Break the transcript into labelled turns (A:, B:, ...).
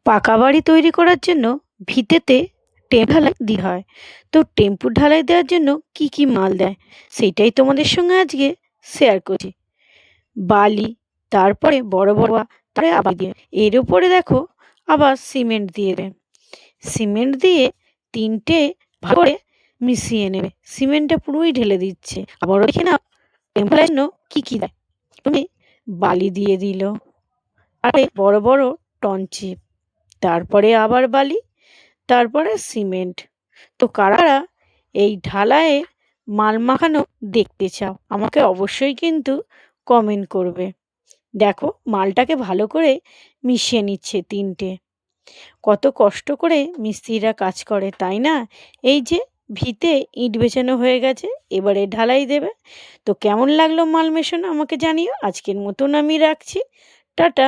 A: পাকা বাড়ি তৈরি করার জন্য ভিতেতে টেম্পু ঢালাই দিতে হয়। তো টেম্পু ঢালাই দেওয়ার জন্য কি কি মাল দেয় সেটাই তোমাদের সঙ্গে আজকে শেয়ার করছি। বালি, তারপরে বড় বড় তারপরে আবার দিয়ে এর উপরে দেখো আবার সিমেন্ট দিয়ে দেবে। সিমেন্ট দিয়ে তিনটে ভালো করে মিশিয়ে নেবে। সিমেন্টটা পুরোই ঢেলে দিচ্ছে। আবারও দেখে নাও টেম্পু ঢালাইয়ের জন্য কি কি দেয়। তুমি বালি দিয়ে দিল, তারপরে বড় বড় টনচিপ, তারপরে আবার বালি, তারপরে সিমেন্ট। তো কারা কারা এই ঢালাইয়ে মাল মাখানো দেখতে চাও আমাকে অবশ্যই কিন্তু কমেন্ট করবে। দেখো মালটাকে ভালো করে মিশিয়ে নিচ্ছে তিনটে। কত কষ্ট করে মিস্ত্রিরা কাজ করে তাই না। এই যে ভিতে ইট বেছানো হয়ে গেছে, এবারে ঢালাই দেবে। তো কেমন লাগলো মাল মেশানো আমাকে জানিও। আজকের মতন আমি রাখছি। টাটা।